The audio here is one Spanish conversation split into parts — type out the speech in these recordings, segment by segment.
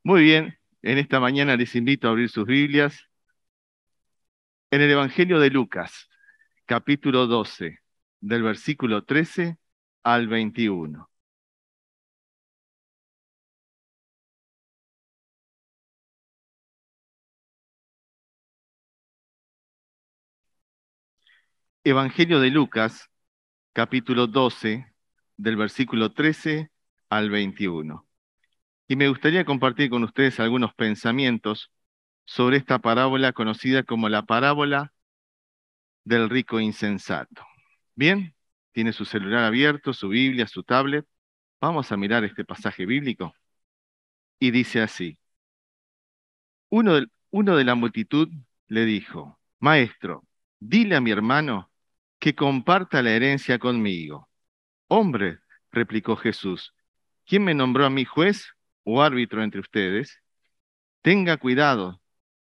Muy bien, en esta mañana les invito a abrir sus Biblias en el Evangelio de Lucas, capítulo 12, del versículo 13 al 21. Evangelio de Lucas, capítulo 12, del versículo 13 al 21. Y me gustaría compartir con ustedes algunos pensamientos sobre esta parábola conocida como la parábola del rico insensato. Bien, tiene su celular abierto, su Biblia, su tablet. Vamos a mirar este pasaje bíblico. Y dice así: uno de la multitud le dijo: Maestro, dile a mi hermano que comparta la herencia conmigo. Hombre, replicó Jesús, ¿quién me nombró a mí juez o árbitro entre ustedes? Tenga cuidado,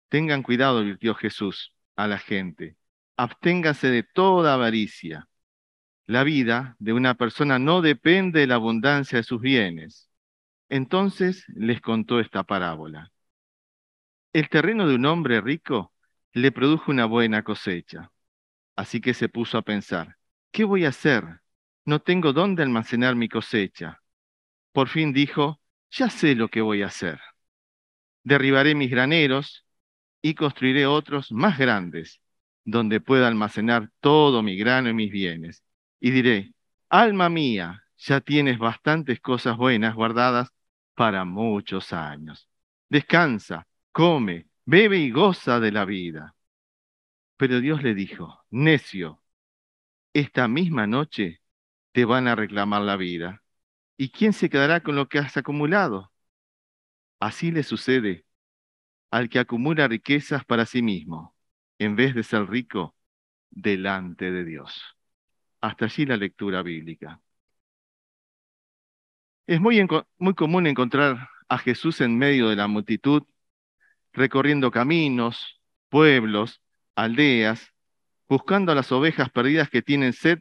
tengan cuidado, advirtió Jesús a la gente. Absténgase de toda avaricia. La vida de una persona no depende de la abundancia de sus bienes. Entonces les contó esta parábola. El terreno de un hombre rico le produjo una buena cosecha, así que se puso a pensar: ¿qué voy a hacer? No tengo dónde almacenar mi cosecha. Por fin dijo: ya sé lo que voy a hacer. Derribaré mis graneros y construiré otros más grandes, donde pueda almacenar todo mi grano y mis bienes. Y diré: alma mía, ya tienes bastantes cosas buenas guardadas para muchos años. Descansa, come, bebe y goza de la vida. Pero Dios le dijo: necio, esta misma noche te van a reclamar la vida. ¿Y quién se quedará con lo que has acumulado? Así le sucede al que acumula riquezas para sí mismo, en vez de ser rico delante de Dios. Hasta allí la lectura bíblica. Es muy común encontrar a Jesús en medio de la multitud, recorriendo caminos, pueblos, aldeas, buscando a las ovejas perdidas que tienen sed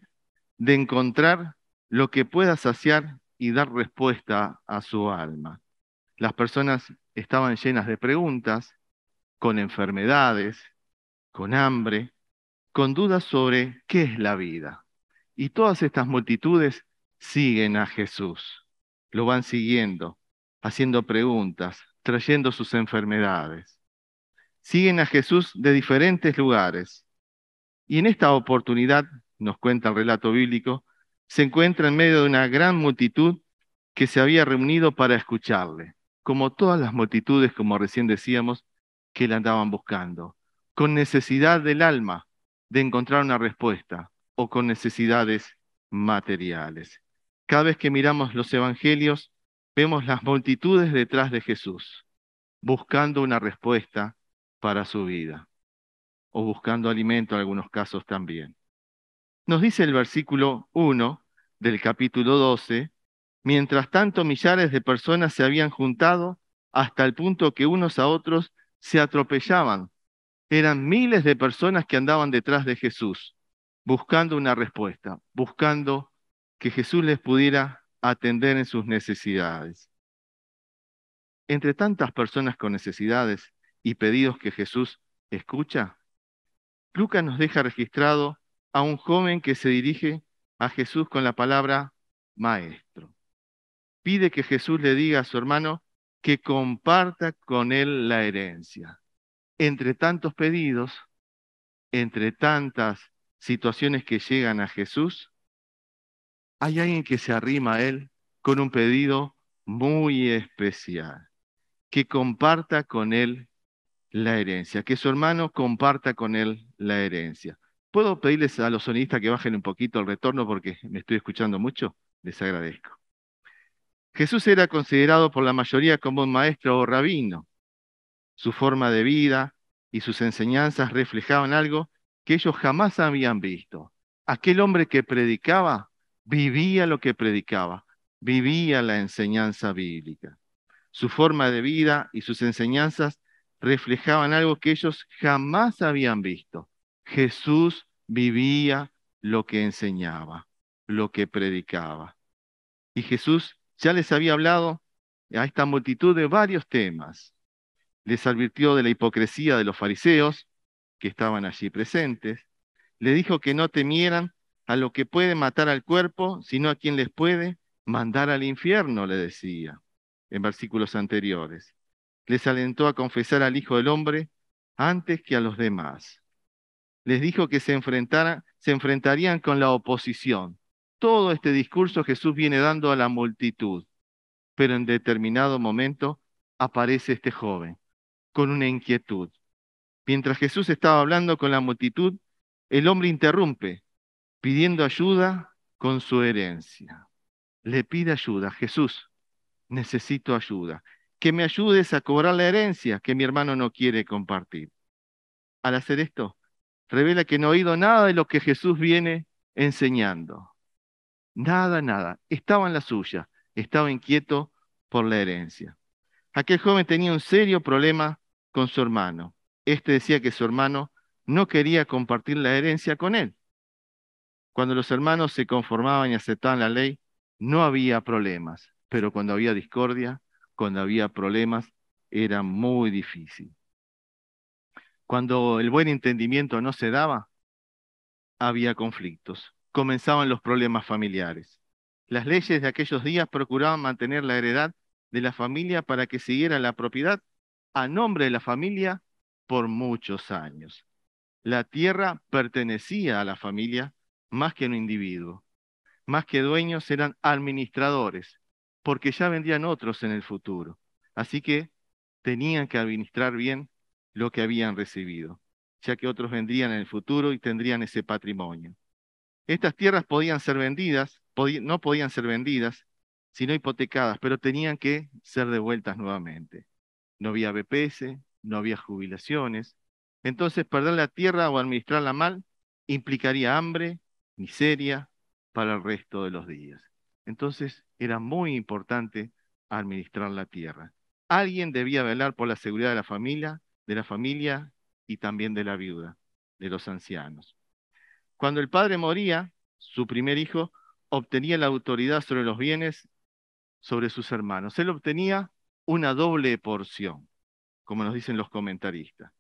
de encontrar lo que pueda saciar y dar respuesta a su alma. Las personas estaban llenas de preguntas, con enfermedades, con hambre, con dudas sobre qué es la vida. Y todas estas multitudes siguen a Jesús, lo van siguiendo, haciendo preguntas, trayendo sus enfermedades. Siguen a Jesús de diferentes lugares. Y en esta oportunidad, nos cuenta el relato bíblico, se encuentra en medio de una gran multitud que se había reunido para escucharle, como todas las multitudes, como recién decíamos, que le andaban buscando, con necesidad del alma de encontrar una respuesta o con necesidades materiales. Cada vez que miramos los evangelios, vemos las multitudes detrás de Jesús, buscando una respuesta para su vida o buscando alimento en algunos casos también. Nos dice el versículo 1 del capítulo 12: mientras tanto millares de personas se habían juntado hasta el punto que unos a otros se atropellaban. Eran miles de personas que andaban detrás de Jesús, buscando una respuesta, buscando que Jesús les pudiera atender en sus necesidades. Entre tantas personas con necesidades y pedidos que Jesús escucha, Lucas nos deja registrado a un joven que se dirige a Jesús con la palabra maestro. Pide que Jesús le diga a su hermano que comparta con él la herencia. Entre tantos pedidos, entre tantas situaciones que llegan a Jesús, hay alguien que se arrima a él con un pedido muy especial: que comparta con él la herencia, que su hermano comparta con él la herencia. ¿Puedo pedirles a los sonistas que bajen un poquito el retorno porque me estoy escuchando mucho? Les agradezco. Jesús era considerado por la mayoría como un maestro o rabino. Su forma de vida y sus enseñanzas reflejaban algo que ellos jamás habían visto. Aquel hombre que predicaba, vivía lo que predicaba, vivía la enseñanza bíblica. Su forma de vida y sus enseñanzas reflejaban algo que ellos jamás habían visto. Jesús vivía lo que enseñaba, lo que predicaba. Y Jesús ya les había hablado a esta multitud de varios temas. Les advirtió de la hipocresía de los fariseos que estaban allí presentes. Le dijo que no temieran a lo que puede matar al cuerpo, sino a quien les puede mandar al infierno, le decía en versículos anteriores. Les alentó a confesar al Hijo del Hombre antes que a los demás. Les dijo que se enfrentarían con la oposición. Todo este discurso Jesús viene dando a la multitud, pero en determinado momento aparece este joven con una inquietud. Mientras Jesús estaba hablando con la multitud, el hombre interrumpe, pidiendo ayuda con su herencia. Le pide ayuda. Jesús, necesito ayuda. Que me ayudes a cobrar la herencia que mi hermano no quiere compartir. Al hacer esto, revela que no ha oído nada de lo que Jesús viene enseñando. Nada, nada. Estaba en la suya. Estaba inquieto por la herencia. Aquel joven tenía un serio problema con su hermano. Este decía que su hermano no quería compartir la herencia con él. Cuando los hermanos se conformaban y aceptaban la ley, no había problemas, pero cuando había discordia, cuando había problemas, era muy difícil. Cuando el buen entendimiento no se daba, había conflictos. Comenzaban los problemas familiares. Las leyes de aquellos días procuraban mantener la heredad de la familia para que siguiera la propiedad a nombre de la familia por muchos años. La tierra pertenecía a la familia más que a un individuo. Más que dueños eran administradores, porque ya vendrían otros en el futuro. Así que tenían que administrar bien lo que habían recibido, ya que otros vendrían en el futuro y tendrían ese patrimonio. Estas tierras podían ser vendidas, no podían ser vendidas, sino hipotecadas, pero tenían que ser devueltas nuevamente. No había BPS, no había jubilaciones. Entonces, perder la tierra o administrarla mal implicaría hambre, miseria para el resto de los días. Entonces, era muy importante administrar la tierra. Alguien debía velar por la seguridad de la familia y también de la viuda, de los ancianos. Cuando el padre moría, su primer hijo obtenía la autoridad sobre los bienes sobre sus hermanos. Él obtenía una doble porción, como nos dicen los comentaristas.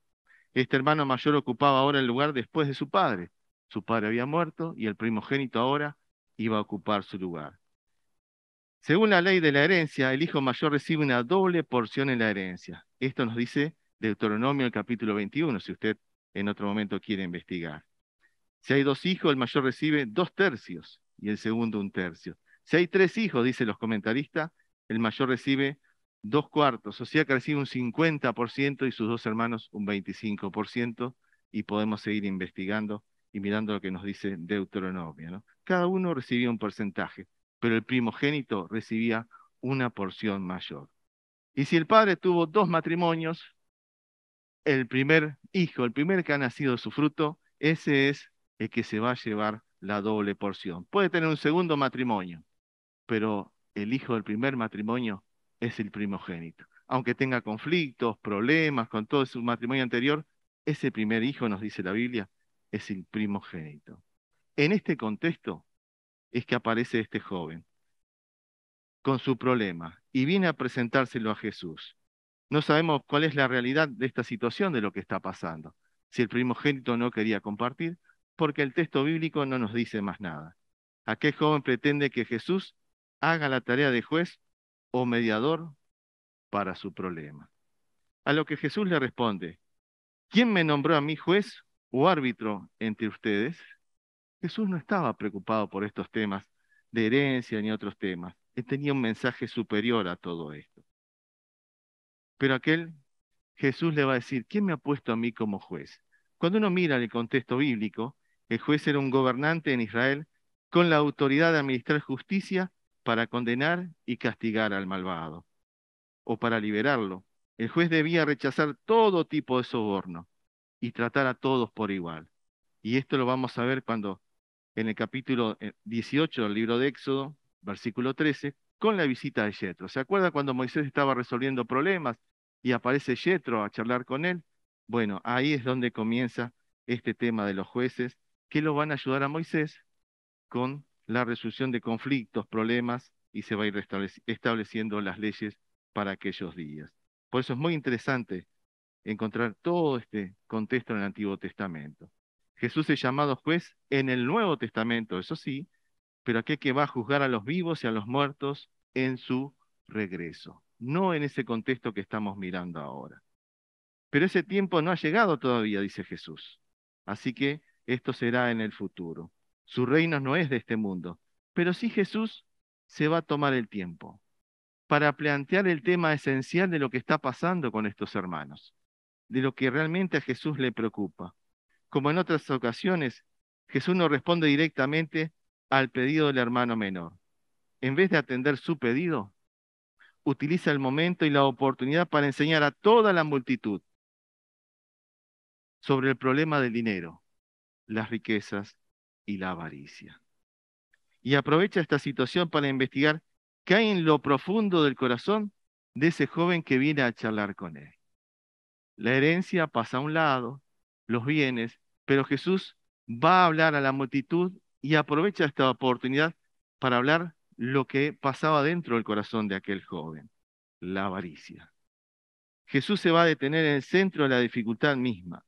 Este hermano mayor ocupaba ahora el lugar después de su padre. Su padre había muerto y el primogénito ahora iba a ocupar su lugar. Según la ley de la herencia, el hijo mayor recibe una doble porción en la herencia. Esto nos dice Deuteronomio el capítulo 21, si usted en otro momento quiere investigar. Si hay dos hijos, el mayor recibe 2/3 y el segundo 1/3. Si hay 3 hijos, dicen los comentaristas, el mayor recibe 2/4, o sea que recibe un 50% y sus dos hermanos un 25%, y podemos seguir investigando y mirando lo que nos dice Deuteronomio, ¿no? Cada uno recibía un porcentaje, pero el primogénito recibía una porción mayor. Y si el padre tuvo 2 matrimonios, el primer hijo, el primer que ha nacido de su fruto, ese es el que se va a llevar la doble porción. Puede tener un segundo matrimonio, pero el hijo del primer matrimonio es el primogénito. Aunque tenga conflictos, problemas con todo su matrimonio anterior, ese primer hijo, nos dice la Biblia, es el primogénito. En este contexto es que aparece este joven con su problema y viene a presentárselo a Jesús. No sabemos cuál es la realidad de esta situación, de lo que está pasando. Si el primogénito no quería compartir, porque el texto bíblico no nos dice más nada. Aquel joven pretende que Jesús haga la tarea de juez o mediador para su problema. A lo que Jesús le responde: ¿quién me nombró a mí juez o árbitro entre ustedes? Jesús no estaba preocupado por estos temas de herencia ni otros temas. Él tenía un mensaje superior a todo esto. Pero Jesús le va a decir: ¿quién me ha puesto a mí como juez? Cuando uno mira el contexto bíblico, el juez era un gobernante en Israel con la autoridad de administrar justicia para condenar y castigar al malvado, o para liberarlo. El juez debía rechazar todo tipo de soborno y tratar a todos por igual. Y esto lo vamos a ver cuando en el capítulo 18 del libro de Éxodo, versículo 13, con la visita de Yetro. ¿Se acuerda cuando Moisés estaba resolviendo problemas y aparece Yetro a charlar con él? Bueno, ahí es donde comienza este tema de los jueces, que lo van a ayudar a Moisés con la resolución de conflictos, problemas, y se va a ir estableciendo las leyes para aquellos días. Por eso es muy interesante encontrar todo este contexto en el Antiguo Testamento. Jesús es llamado juez en el Nuevo Testamento, eso sí, pero aquel que va a juzgar a los vivos y a los muertos en su regreso, no en ese contexto que estamos mirando ahora. Pero ese tiempo no ha llegado todavía, dice Jesús. Así que esto será en el futuro. Su reino no es de este mundo, pero sí Jesús se va a tomar el tiempo para plantear el tema esencial de lo que está pasando con estos hermanos, de lo que realmente a Jesús le preocupa. Como en otras ocasiones, Jesús no responde directamente al pedido del hermano menor. En vez de atender su pedido, utiliza el momento y la oportunidad para enseñar a toda la multitud sobre el problema del dinero, las riquezas y la avaricia. Y aprovecha esta situación para investigar qué hay en lo profundo del corazón de ese joven que viene a charlar con él. La herencia pasa a un lado, los bienes, pero Jesús va a hablar a la multitud y aprovecha esta oportunidad para hablar lo que pasaba dentro del corazón de aquel joven, la avaricia. Jesús se va a detener en el centro de la dificultad misma,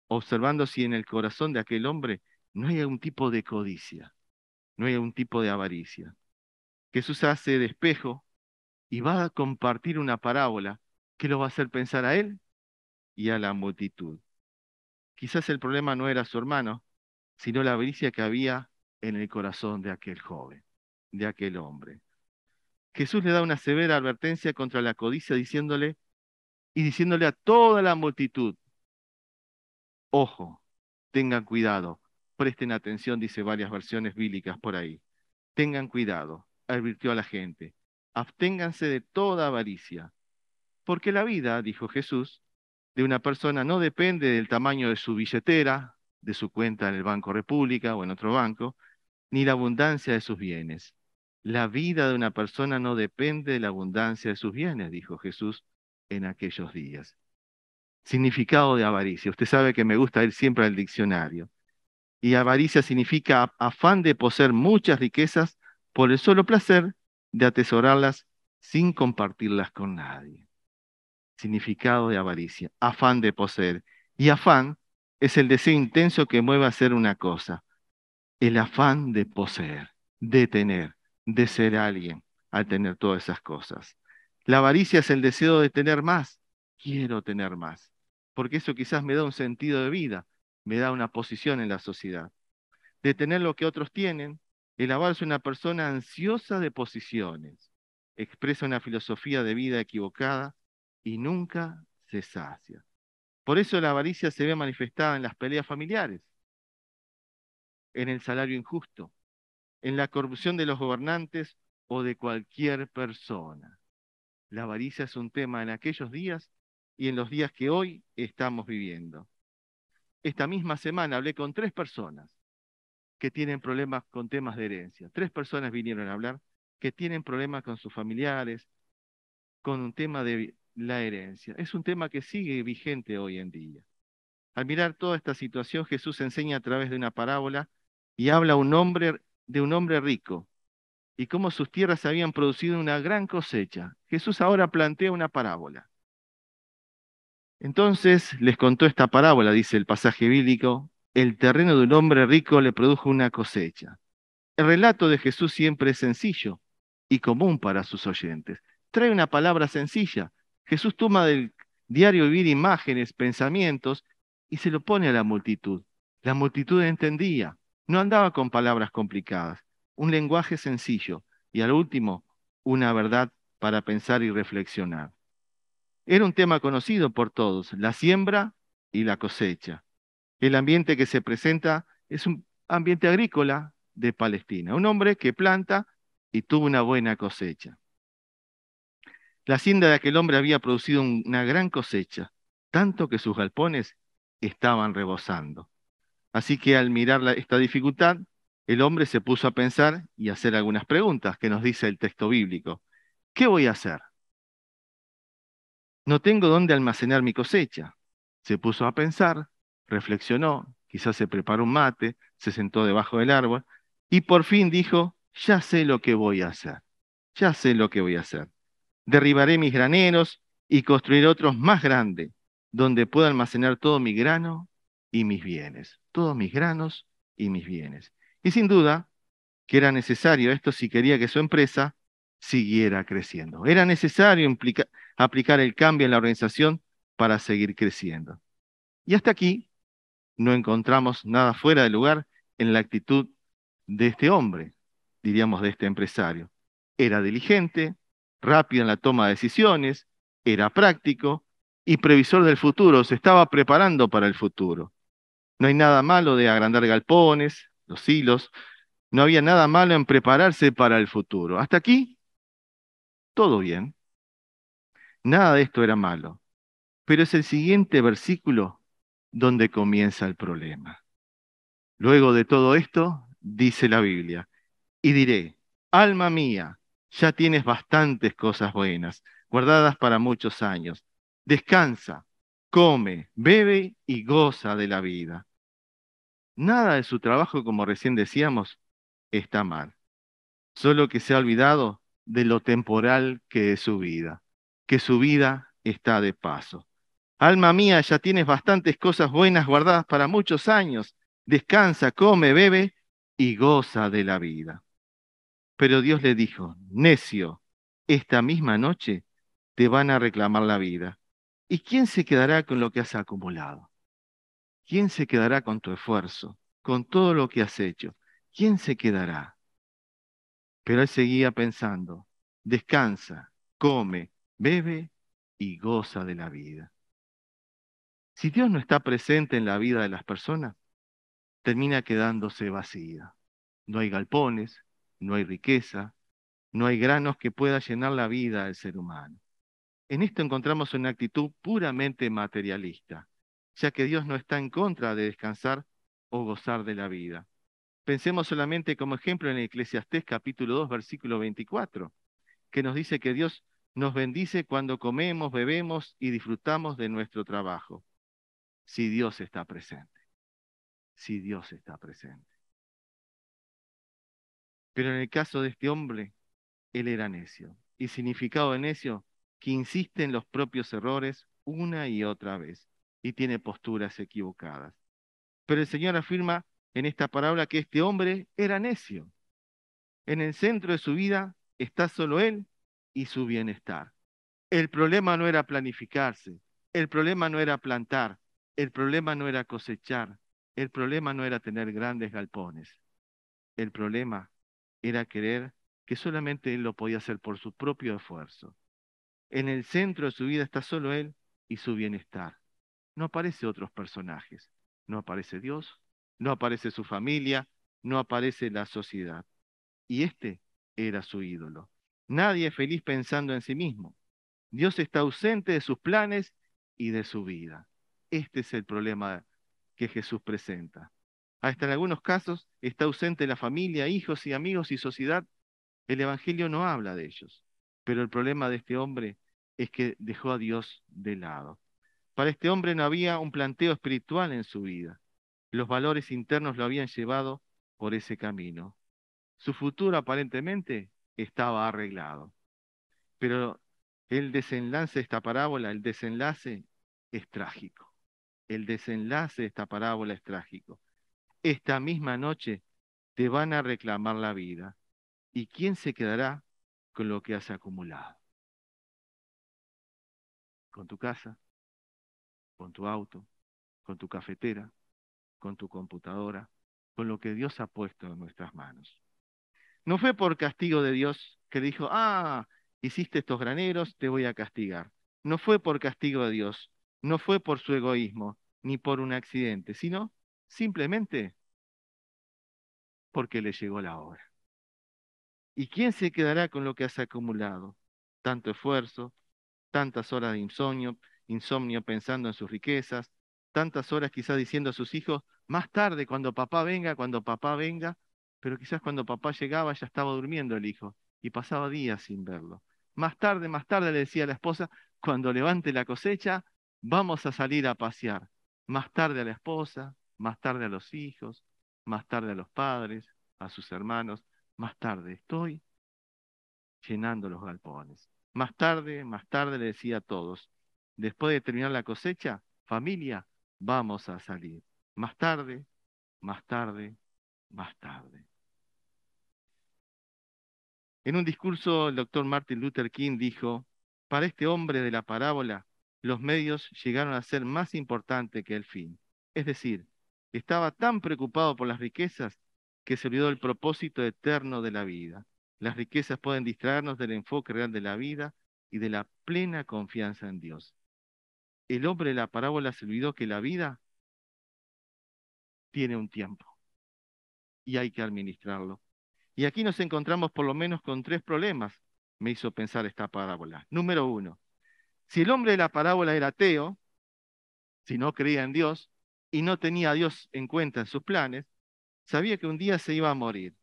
observando si en el corazón de aquel hombre no hay algún tipo de codicia, no hay algún tipo de avaricia. Jesús hace de espejo y va a compartir una parábola que lo va a hacer pensar a él y a la multitud. Quizás el problema no era su hermano, sino la avaricia que había en el corazón de aquel joven, de aquel hombre. Jesús le da una severa advertencia contra la codicia diciéndole a toda la multitud, ojo, tengan cuidado, presten atención, dice varias versiones bíblicas por ahí. Tengan cuidado, advirtió a la gente, absténganse de toda avaricia, porque la vida, dijo Jesús, de una persona no depende del tamaño de su billetera, de su cuenta en el Banco República o en otro banco, ni la abundancia de sus bienes. La vida de una persona no depende de la abundancia de sus bienes, dijo Jesús en aquellos días. Significado de avaricia. Usted sabe que me gusta ir siempre al diccionario. Y avaricia significa afán de poseer muchas riquezas por el solo placer de atesorarlas sin compartirlas con nadie. Significado de avaricia, afán de poseer. Y afán es el deseo intenso que mueve a hacer una cosa. El afán de poseer, de tener, de ser alguien al tener todas esas cosas. La avaricia es el deseo de tener más. Quiero tener más. Porque eso quizás me da un sentido de vida, me da una posición en la sociedad. De tener lo que otros tienen, el avaro es una persona ansiosa de posiciones. Expresa una filosofía de vida equivocada y nunca se sacia. Por eso la avaricia se ve manifestada en las peleas familiares, en el salario injusto, en la corrupción de los gobernantes o de cualquier persona. La avaricia es un tema en aquellos días y en los días que hoy estamos viviendo. Esta misma semana hablé con 3 personas que tienen problemas con temas de herencia. 3 personas vinieron a hablar que tienen problemas con sus familiares, con un tema de la herencia. Es un tema que sigue vigente hoy en día. Al mirar toda esta situación, Jesús enseña a través de una parábola y habla de un hombre rico y cómo sus tierras habían producido una gran cosecha. Jesús ahora plantea una parábola. Entonces les contó esta parábola, dice el pasaje bíblico, el terreno de un hombre rico le produjo una cosecha. El relato de Jesús siempre es sencillo y común para sus oyentes. Trae una palabra sencilla. Jesús toma del diario vivir imágenes, pensamientos y se lo pone a la multitud. La multitud entendía, no andaba con palabras complicadas, un lenguaje sencillo y al último, una verdad para pensar y reflexionar. Era un tema conocido por todos, la siembra y la cosecha. El ambiente que se presenta es un ambiente agrícola de Palestina. Un hombre que planta y tuvo una buena cosecha. La hacienda de aquel hombre había producido una gran cosecha, tanto que sus galpones estaban rebosando. Así que al mirar esta dificultad, el hombre se puso a pensar y a hacer algunas preguntas que nos dice el texto bíblico. ¿Qué voy a hacer? No tengo dónde almacenar mi cosecha. Se puso a pensar, reflexionó, quizás se preparó un mate, se sentó debajo del árbol y por fin dijo, ya sé lo que voy a hacer, ya sé lo que voy a hacer. Derribaré mis graneros y construiré otros más grandes, donde pueda almacenar todo mi grano y mis bienes. Todos mis granos y mis bienes. Y sin duda que era necesario esto si quería que su empresa siguiera creciendo. Era necesario aplicar el cambio en la organización para seguir creciendo. Y hasta aquí no encontramos nada fuera de lugar en la actitud de este hombre, diríamos de este empresario. Era diligente, rápido en la toma de decisiones, era práctico y previsor del futuro, se estaba preparando para el futuro. No hay nada malo de agrandar galpones, los hilos, no había nada malo en prepararse para el futuro. Hasta aquí, todo bien. Nada de esto era malo. Pero es el siguiente versículo donde comienza el problema. Luego de todo esto, dice la Biblia, y diré, alma mía, ya tienes bastantes cosas buenas, guardadas para muchos años. Descansa, come, bebe y goza de la vida. Nada de su trabajo, como recién decíamos, está mal. Solo que se ha olvidado de lo temporal que es su vida, que su vida está de paso. Alma mía, ya tienes bastantes cosas buenas guardadas para muchos años. Descansa, come, bebe y goza de la vida. Pero Dios le dijo, necio, esta misma noche te van a reclamar la vida. ¿Y quién se quedará con lo que has acumulado? ¿Quién se quedará con tu esfuerzo, con todo lo que has hecho? ¿Quién se quedará? Pero él seguía pensando, descansa, come, bebe y goza de la vida. Si Dios no está presente en la vida de las personas, termina quedándose vacía. No hay galpones, no hay riqueza, no hay granos que pueda llenar la vida del ser humano. En esto encontramos una actitud puramente materialista, ya que Dios no está en contra de descansar o gozar de la vida. Pensemos solamente como ejemplo en Eclesiastés capítulo 2, versículo 24, que nos dice que Dios nos bendice cuando comemos, bebemos y disfrutamos de nuestro trabajo, si Dios está presente, si Dios está presente. Pero en el caso de este hombre, él era necio. Y significado de necio, que insiste en los propios errores una y otra vez y tiene posturas equivocadas. Pero el Señor afirma en esta parábola que este hombre era necio. En el centro de su vida está solo él y su bienestar. El problema no era planificarse, el problema no era plantar, el problema no era cosechar, el problema no era tener grandes galpones. El problema era creer que solamente él lo podía hacer por su propio esfuerzo. En el centro de su vida está solo él y su bienestar. No aparece otros personajes. No aparece Dios, no aparece su familia, no aparece la sociedad. Y este era su ídolo. Nadie es feliz pensando en sí mismo. Dios está ausente de sus planes y de su vida. Este es el problema que Jesús presenta. Hasta en algunos casos está ausente la familia, hijos y amigos y sociedad. El Evangelio no habla de ellos. Pero el problema de este hombre es que dejó a Dios de lado. Para este hombre no había un planteo espiritual en su vida. Los valores internos lo habían llevado por ese camino. Su futuro aparentemente estaba arreglado. Pero el desenlace de esta parábola, el desenlace es trágico. El desenlace de esta parábola es trágico. Esta misma noche te van a reclamar la vida. ¿Y quién se quedará con lo que has acumulado? ¿Con tu casa? ¿Con tu auto? ¿Con tu cafetera? ¿Con tu computadora? Con lo que Dios ha puesto en nuestras manos. No fue por castigo de Dios que dijo, hiciste estos graneros, te voy a castigar. No fue por castigo de Dios, no fue por su egoísmo, ni por un accidente, sino simplemente porque le llegó la hora. ¿Y quién se quedará con lo que has acumulado? Tanto esfuerzo, tantas horas de insomnio pensando en sus riquezas, tantas horas quizás diciendo a sus hijos, más tarde, cuando papá venga, pero quizás cuando papá llegaba ya estaba durmiendo el hijo y pasaba días sin verlo. Más tarde le decía a la esposa, cuando levante la cosecha, vamos a salir a pasear. Más tarde a la esposa, más tarde a los hijos, más tarde a los padres, a sus hermanos, más tarde estoy llenando los galpones. Más tarde le decía a todos, después de terminar la cosecha, familia, vamos a salir. Más tarde, más tarde, más tarde. En un discurso, el doctor Martin Luther King dijo, para este hombre de la parábola, los medios llegaron a ser más importantes que el fin. Es decir, estaba tan preocupado por las riquezas que se olvidó del propósito eterno de la vida. Las riquezas pueden distraernos del enfoque real de la vida y de la plena confianza en Dios. El hombre de la parábola se olvidó que la vida tiene un tiempo y hay que administrarlo. Y aquí nos encontramos por lo menos con tres problemas, me hizo pensar esta parábola. Número uno, si el hombre de la parábola era ateo, si no creía en Dios y no tenía a Dios en cuenta en sus planes, sabía que un día se iba a morir.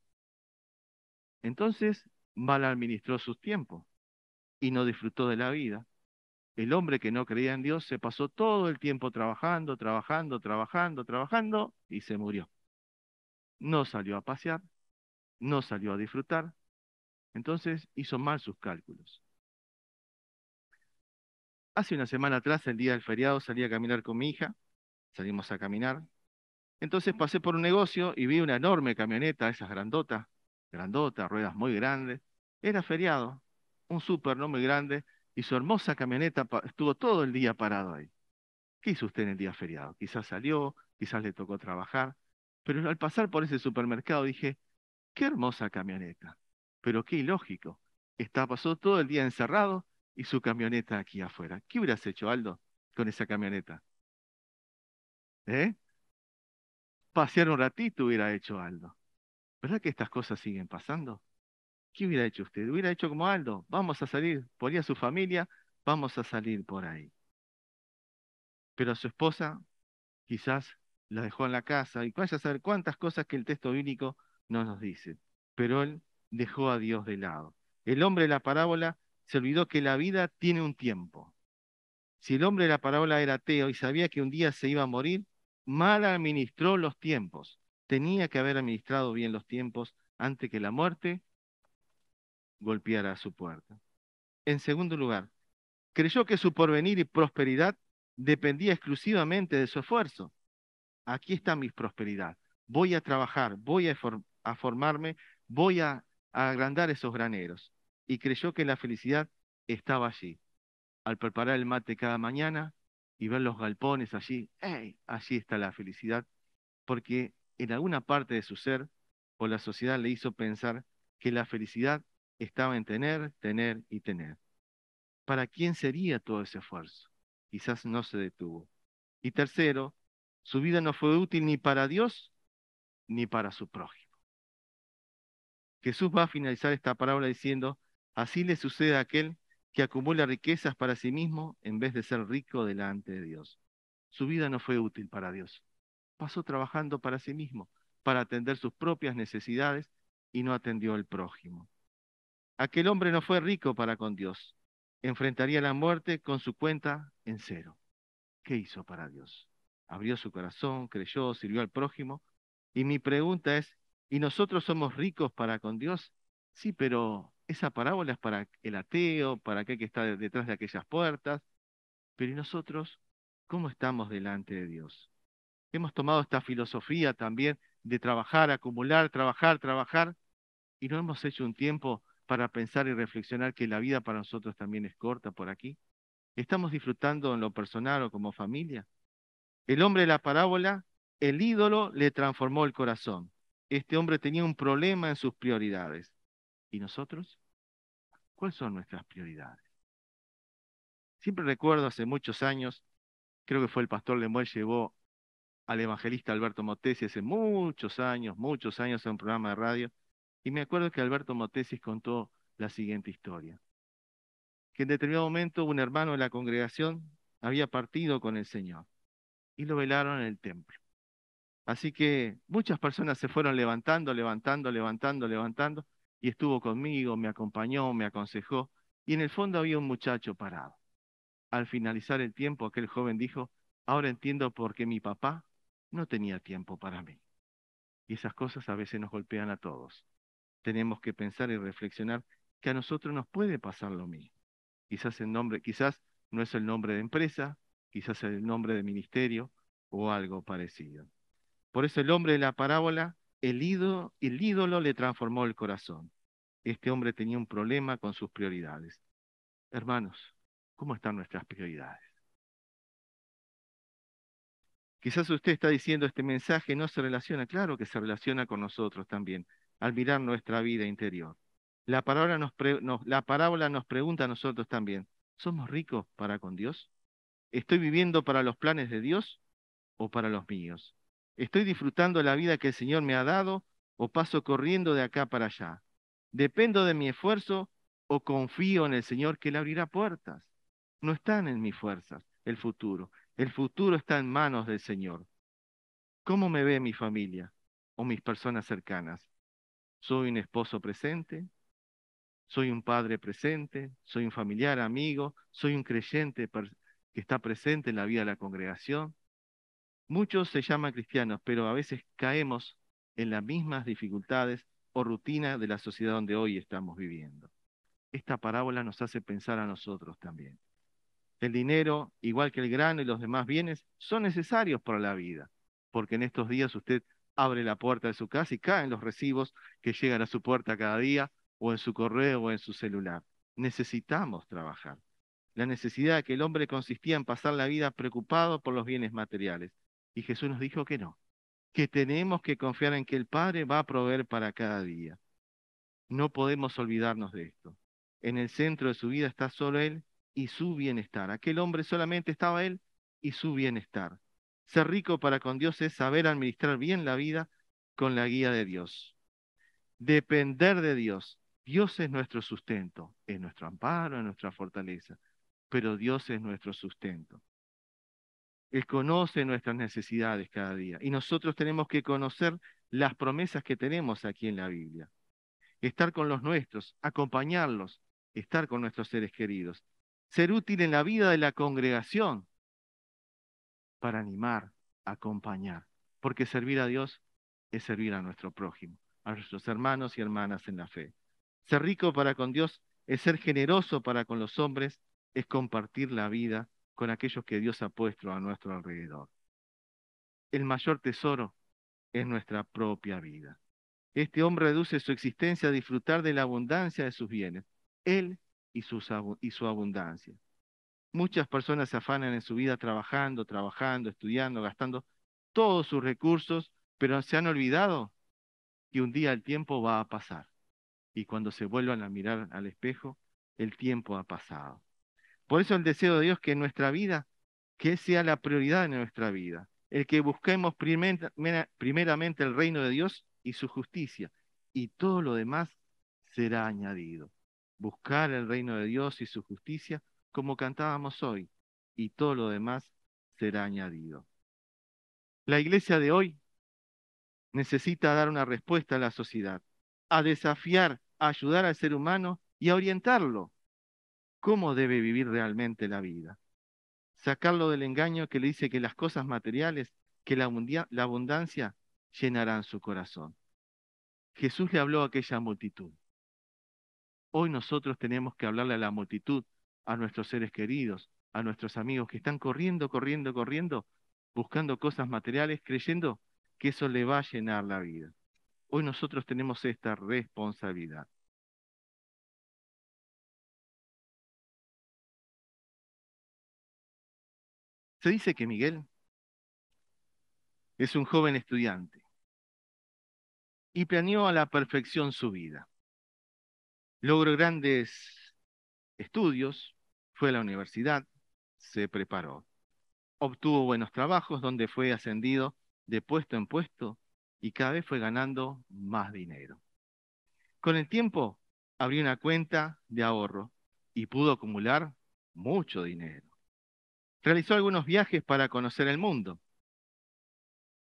Entonces, mal administró sus tiempos y no disfrutó de la vida. El hombre que no creía en Dios se pasó todo el tiempo trabajando, trabajando, trabajando, trabajando y se murió. No salió a pasear, no salió a disfrutar, entonces hizo mal sus cálculos. Hace una semana atrás, el día del feriado, salí a caminar con mi hija, salimos a caminar. Entonces pasé por un negocio y vi una enorme camioneta, esas grandotas, grandotas, ruedas muy grandes. Era feriado, un súper no muy grande, y su hermosa camioneta estuvo todo el día parado ahí. ¿Qué hizo usted en el día feriado? Quizás salió, quizás le tocó trabajar, pero al pasar por ese supermercado dije, qué hermosa camioneta, pero qué ilógico. Pasó todo el día encerrado y su camioneta aquí afuera. ¿Qué hubieras hecho, Aldo, con esa camioneta? ¿Eh? Pasear un ratito hubiera hecho Aldo. ¿Verdad que estas cosas siguen pasando? ¿Qué hubiera hecho usted? Hubiera hecho como Aldo. Vamos a salir, ponía a su familia, vamos a salir por ahí. Pero a su esposa quizás la dejó en la casa y vaya a saber cuántas cosas que el texto bíblico no nos dice. Pero él dejó a Dios de lado. El hombre de la parábola se olvidó que la vida tiene un tiempo. Si el hombre de la parábola era ateo y sabía que un día se iba a morir, mal administró los tiempos. Tenía que haber administrado bien los tiempos antes que la muerte golpeara a su puerta. En segundo lugar, creyó que su porvenir y prosperidad dependía exclusivamente de su esfuerzo. Aquí está mi prosperidad. Voy a trabajar, a formarme, voy a agrandar esos graneros. Y creyó que la felicidad estaba allí. Al preparar el mate cada mañana y ver los galpones allí, ¡hey! Allí está la felicidad, porque en alguna parte de su ser o la sociedad le hizo pensar que la felicidad estaba en tener, tener y tener. ¿Para quién sería todo ese esfuerzo? Quizás no se detuvo. Y tercero, su vida no fue útil ni para Dios ni para su prójimo. Jesús va a finalizar esta parábola diciendo, así le sucede a aquel que acumula riquezas para sí mismo en vez de ser rico delante de Dios. Su vida no fue útil para Dios. Pasó trabajando para sí mismo, para atender sus propias necesidades y no atendió al prójimo. Aquel hombre no fue rico para con Dios. Enfrentaría la muerte con su cuenta en cero. ¿Qué hizo para Dios? Abrió su corazón, creyó, sirvió al prójimo. Y mi pregunta es, ¿y nosotros somos ricos para con Dios? Sí, pero esa parábola es para el ateo, para aquel que está detrás de aquellas puertas. Pero ¿y nosotros cómo estamos delante de Dios? Hemos tomado esta filosofía también de trabajar, acumular, trabajar, trabajar, y no hemos hecho un tiempo para pensar y reflexionar que la vida para nosotros también es corta por aquí. ¿Estamos disfrutando en lo personal o como familia? El hombre de la parábola, el ídolo le transformó el corazón. Este hombre tenía un problema en sus prioridades. ¿Y nosotros? ¿Cuáles son nuestras prioridades? Siempre recuerdo hace muchos años, creo que fue el pastor Lemuel llevó al evangelista Alberto Motesi hace muchos años en un programa de radio, y me acuerdo que Alberto Motesi contó la siguiente historia, que en determinado momento un hermano de la congregación había partido con el Señor y lo velaron en el templo. Así que muchas personas se fueron levantando, levantando, levantando, levantando, y estuvo conmigo, me acompañó, me aconsejó, y en el fondo había un muchacho parado. Al finalizar el tiempo, aquel joven dijo, ahora entiendo por qué mi papá no tenía tiempo para mí. Y esas cosas a veces nos golpean a todos. Tenemos que pensar y reflexionar que a nosotros nos puede pasar lo mismo. Quizás no es el nombre de empresa, quizás es el nombre de ministerio o algo parecido. Por eso el hombre de la parábola, el ídolo le transformó el corazón. Este hombre tenía un problema con sus prioridades. Hermanos, ¿cómo están nuestras prioridades? Quizás usted está diciendo este mensaje no se relaciona, claro que se relaciona con nosotros también, al mirar nuestra vida interior. La parábola nos pregunta a nosotros también, ¿somos ricos para con Dios? ¿Estoy viviendo para los planes de Dios o para los míos? ¿Estoy disfrutando la vida que el Señor me ha dado o paso corriendo de acá para allá? ¿Dependo de mi esfuerzo o confío en el Señor que le abrirá puertas? No están en mis fuerzas el futuro. El futuro está en manos del Señor. ¿Cómo me ve mi familia o mis personas cercanas? ¿Soy un esposo presente? ¿Soy un padre presente? ¿Soy un familiar, amigo? ¿Soy un que está presente en la vida de la congregación? Muchos se llaman cristianos, pero a veces caemos en las mismas dificultades o rutina de la sociedad donde hoy estamos viviendo. Esta parábola nos hace pensar a nosotros también. El dinero, igual que el grano y los demás bienes, son necesarios para la vida, porque en estos días usted abre la puerta de su casa y caen los recibos que llegan a su puerta cada día, o en su correo o en su celular. Necesitamos trabajar. La necesidad de que el hombre consistía en pasar la vida preocupado por los bienes materiales. Y Jesús nos dijo que tenemos que confiar en que el Padre va a proveer para cada día. No podemos olvidarnos de esto. En el centro de su vida está solo Él y su bienestar. Aquel hombre solamente estaba Él y su bienestar. Ser rico para con Dios es saber administrar bien la vida con la guía de Dios. Depender de Dios. Dios es nuestro sustento, es nuestro amparo, es nuestra fortaleza, pero Dios es nuestro sustento. Él conoce nuestras necesidades cada día y nosotros tenemos que conocer las promesas que tenemos aquí en la Biblia. Estar con los nuestros, acompañarlos, estar con nuestros seres queridos, ser útil en la vida de la congregación para animar, acompañar, porque servir a Dios es servir a nuestro prójimo, a nuestros hermanos y hermanas en la fe. Ser rico para con Dios es ser generoso para con los hombres, es compartir la vida con aquellos que Dios ha puesto a nuestro alrededor. El mayor tesoro es nuestra propia vida. Este hombre reduce su existencia a disfrutar de la abundancia de sus bienes, él y su abundancia. Muchas personas se afanan en su vida trabajando, estudiando, gastando todos sus recursos, pero se han olvidado que un día el tiempo va a pasar. Y cuando se vuelvan a mirar al espejo, el tiempo ha pasado. Por eso el deseo de Dios que en nuestra vida, que sea la prioridad de nuestra vida, el que busquemos primeramente el reino de Dios y su justicia, y todo lo demás será añadido. Buscar el reino de Dios y su justicia, como cantábamos hoy, y todo lo demás será añadido. La iglesia de hoy necesita dar una respuesta a la sociedad, a desafiar, a ayudar al ser humano y a orientarlo cómo debe vivir realmente la vida. Sacarlo del engaño que le dice que las cosas materiales, que la abundancia llenarán su corazón. Jesús le habló a aquella multitud. Hoy nosotros tenemos que hablarle a la multitud, a nuestros seres queridos, a nuestros amigos que están corriendo, buscando cosas materiales, creyendo que eso le va a llenar la vida. Hoy nosotros tenemos esta responsabilidad. Se dice que Miguel es un joven estudiante y planeó a la perfección su vida. Logró grandes estudios, fue a la universidad, se preparó, obtuvo buenos trabajos donde fue ascendido de puesto en puesto y cada vez fue ganando más dinero. Con el tiempo abrió una cuenta de ahorro y pudo acumular mucho dinero. Realizó algunos viajes para conocer el mundo.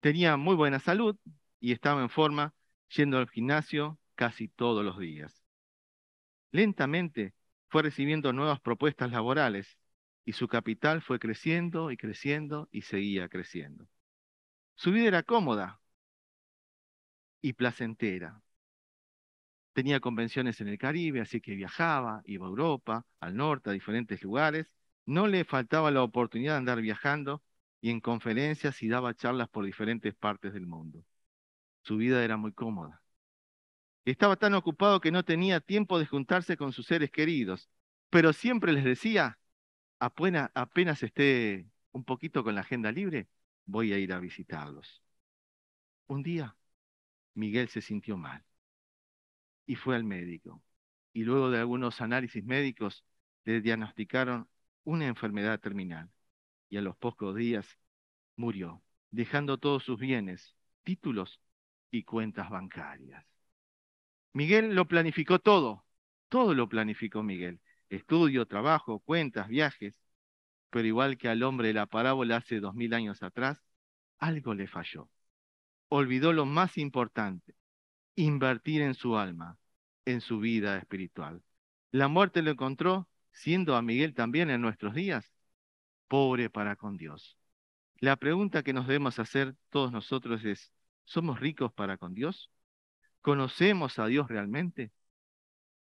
Tenía muy buena salud y estaba en forma, yendo al gimnasio casi todos los días. Lentamente fue recibiendo nuevas propuestas laborales y su capital fue creciendo y creciendo y seguía creciendo. Su vida era cómoda y placentera. tenía convenciones en el Caribe, así que viajaba, iba a Europa, al norte, a diferentes lugares. No le faltaba la oportunidad de andar viajando y en conferencias y daba charlas por diferentes partes del mundo. Su vida era muy cómoda. Estaba tan ocupado que no tenía tiempo de juntarse con sus seres queridos, pero siempre les decía, apenas esté un poquito con la agenda libre, voy a ir a visitarlos. Un día, Miguel se sintió mal y fue al médico. Y luego de algunos análisis médicos, le diagnosticaron una enfermedad terminal. Y a los pocos días murió, dejando todos sus bienes, títulos y cuentas bancarias. Miguel lo planificó todo lo planificó Miguel. Estudio, trabajo, cuentas, viajes. Pero igual que al hombre de la parábola hace 2000 años atrás, algo le falló. Olvidó lo más importante, invertir en su alma, en su vida espiritual. La muerte lo encontró, siendo a Miguel también en nuestros días, pobre para con Dios. La pregunta que nos debemos hacer todos nosotros es, ¿somos ricos para con Dios? ¿Conocemos a Dios realmente?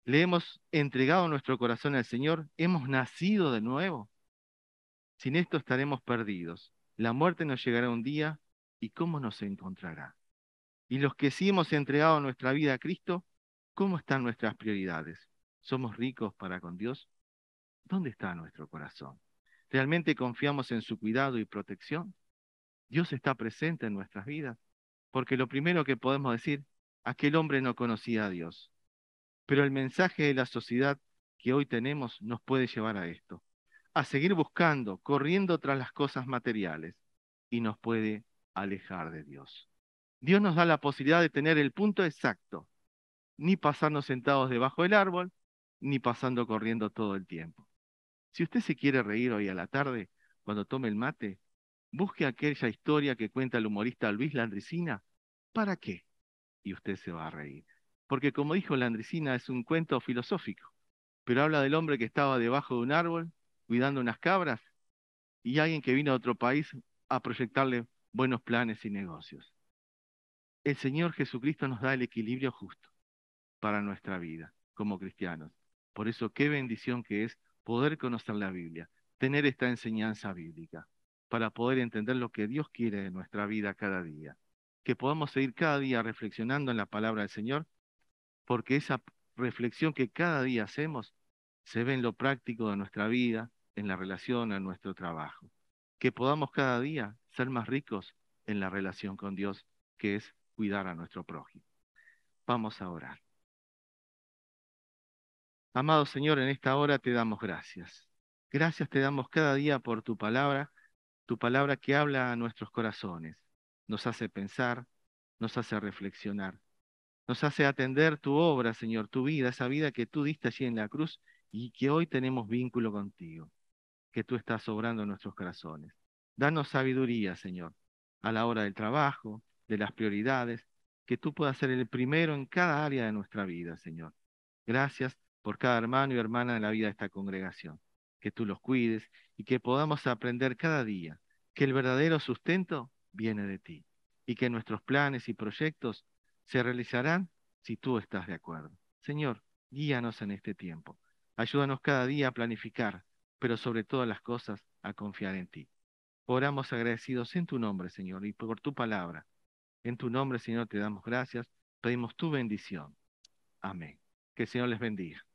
¿Le hemos entregado nuestro corazón al Señor? ¿Hemos nacido de nuevo? Sin esto estaremos perdidos. La muerte nos llegará un día y ¿cómo nos encontrará? Y los que sí hemos entregado nuestra vida a Cristo, ¿cómo están nuestras prioridades? ¿Somos ricos para con Dios? ¿Dónde está nuestro corazón? ¿Realmente confiamos en su cuidado y protección? ¿Dios está presente en nuestras vidas? Porque lo primero que podemos decir, aquel hombre no conocía a Dios. Pero el mensaje de la sociedad que hoy tenemos nos puede llevar a esto, a seguir buscando, corriendo tras las cosas materiales, y nos puede alejar de Dios. Dios nos da la posibilidad de tener el punto exacto, ni pasarnos sentados debajo del árbol, ni pasando corriendo todo el tiempo. Si usted se quiere reír hoy a la tarde, cuando tome el mate, busque aquella historia que cuenta el humorista Luis Landricina. ¿Para qué? Y usted se va a reír. Porque como dijo Landricina, es un cuento filosófico, pero habla del hombre que estaba debajo de un árbol, cuidando unas cabras, y alguien que vino a otro país a proyectarle buenos planes y negocios. El Señor Jesucristo nos da el equilibrio justo para nuestra vida como cristianos. Por eso, qué bendición que es poder conocer la Biblia, tener esta enseñanza bíblica, para poder entender lo que Dios quiere de nuestra vida cada día. Que podamos seguir cada día reflexionando en la palabra del Señor, porque esa reflexión que cada día hacemos se ve en lo práctico de nuestra vida, en la relación, en nuestro trabajo. Que podamos cada día ser más ricos en la relación con Dios, que es cuidar a nuestro prójimo. Vamos a orar. Amado Señor, en esta hora te damos gracias. Gracias te damos cada día por tu palabra que habla a nuestros corazones. Nos hace pensar, nos hace reflexionar, nos hace atender tu obra, Señor, tu vida, esa vida que tú diste allí en la cruz y que hoy tenemos vínculo contigo, que tú estás obrando en nuestros corazones. Danos sabiduría, Señor, a la hora del trabajo, de las prioridades, que tú puedas ser el primero en cada área de nuestra vida, Señor. Gracias por cada hermano y hermana en la vida de esta congregación. Que tú los cuides y que podamos aprender cada día que el verdadero sustento viene de ti y que nuestros planes y proyectos se realizarán si tú estás de acuerdo. Señor, guíanos en este tiempo. Ayúdanos cada día a planificar, pero sobre todas las cosas a confiar en ti. Oramos agradecidos en tu nombre, Señor, y por tu palabra. En tu nombre, Señor, te damos gracias. Pedimos tu bendición. Amén. Que el Señor les bendiga.